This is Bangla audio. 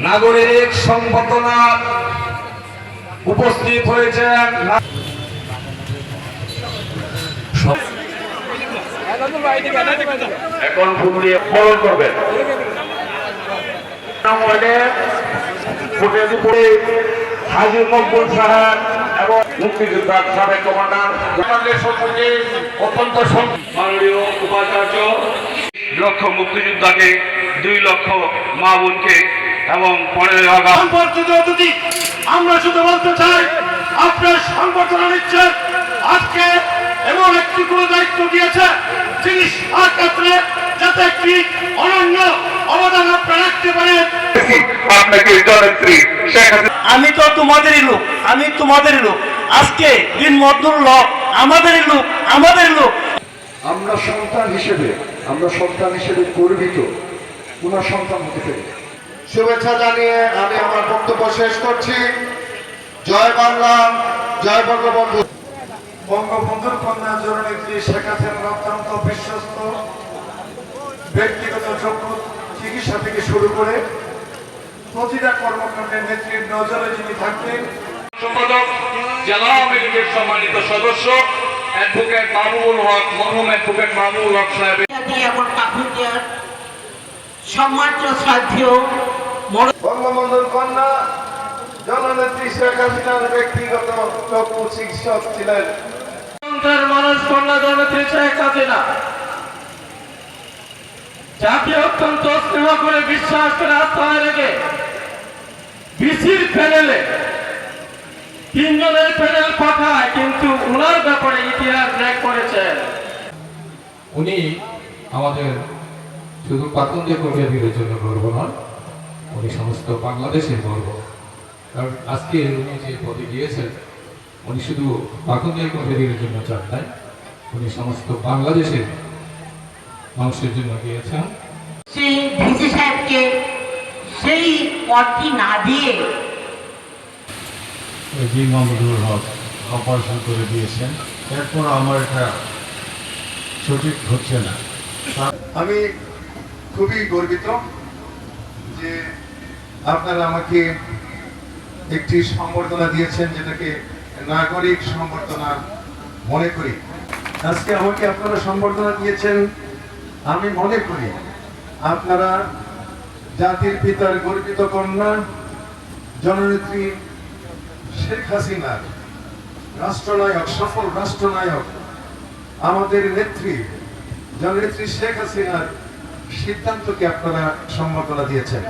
নাগরিক সংবর্ধনা উপস্থিত হয়েছেন। এখন ফুল দিয়ে বরণ করবেন। হাজী মকবুল সাহেব এবং মুক্তিযোদ্ধার সাবেক কমান্ডার সম্পর্কে অত্যন্ত মাননীয় উপাচার্য 2 লক্ষ মুক্তিযোদ্ধাকে, 2 লক্ষ মা বোনকে এবং 15 আগস্ট অতিথি আমরা শুধু বলতে চাই আপনার সংবর্ধনা নিচ্ছেন আজকে এমন একটি গুরু দায়িত্ব দিয়েছে যিনি ক্ষেত্রে যাতে একটি অনন্য অবদান আপনারা রাখতে পারেন। আপনাকে জননেত্রী আমি তো তোমাদেরই লোক, আমি তোমাদেরই লোক। আজকে দিন মজদুর লোক আমাদেরই লোক, আমাদের লোক। আমরা সন্তান হিসেবে গর্বিত ওনার সন্তান হতে পেরে। শুভেচ্ছা জানিয়ে আমি আমার বক্তব্য শেষ করছি। জয় বাংলা, জয় বঙ্গবন্ধু। বঙ্গবন্ধুর কন্যা জননেত্রী শেখ হাসিনার অত্যন্ত বিশ্বস্ত, ব্যক্তিগত যোগ্য চিকিৎসা থেকে শুরু করে প্রতিটা কর্মকাণ্ডের নেত্রীর নজরে যিনি থাকতেন। সম্পাদক জেলা আওয়ামী লীগের সম্মানিত সদস্য অ্যাডভোকেট মাহবুবুল হক, মরহুম অ্যাডভোকেট মাহবুবুল হক সাহেব সম্মানিত শ্রদ্ধেয় বঙ্গবন্ধুর কন্যা জননেত্রী শেখ হাসিনার ব্যক্তিগত চক্ষু চিকিৎসক ছিলেন। মানুষ কন্যা জননেত্রী শেখ হাসিনা যাকে অত্যন্ত স্নেহ করে, বিশ্বাস করে, আস্থায় রেখে বিসির প্যানেলে 3 জনের প্যানেল পাঠায়, কিন্তু ওনার ব্যাপারে ইতিহাস লেখ করেছেন। উনি আমাদের শুধু পাকুন্দিয়া কবিয়াবীরের জন্য গর্ব নন, উনি সমস্ত বাংলাদেশের গর্ব। কারণ আজকে উনি যে পদে গিয়েছেন, উনি শুধু পাকুন্দিয়া কবিয়াবীরের জন্য চান নাই, উনি সমস্ত বাংলাদেশের মানুষের জন্য গিয়েছেন। সেই ভিসি সাহেবকে সেই পদটি না দিয়ে জি মাহমুদুল হক অপারেশন করে দিয়েছেন। এরপর আমার এটা সঠিক হচ্ছে না। আমি খুবই গর্বিত যে আপনারা আমাকে একটি সংবর্ধনা দিয়েছেন, যেটাকে নাগরিক সংবর্ধনা মনে করি। আজকে আমাকে আপনারা সংবর্ধনা দিয়েছেন, আমি মনে করি আপনারা জাতির পিতার গর্বিত কন্যা জননেত্রী শেখ হাসিনার রাষ্ট্রনায়ক, সফল রাষ্ট্রনায়ক, আমাদের নেত্রী জননেত্রী শেখ হাসিনার সিদ্ধান্তকে আপনারা সম্বর্ধনা দিয়েছেন।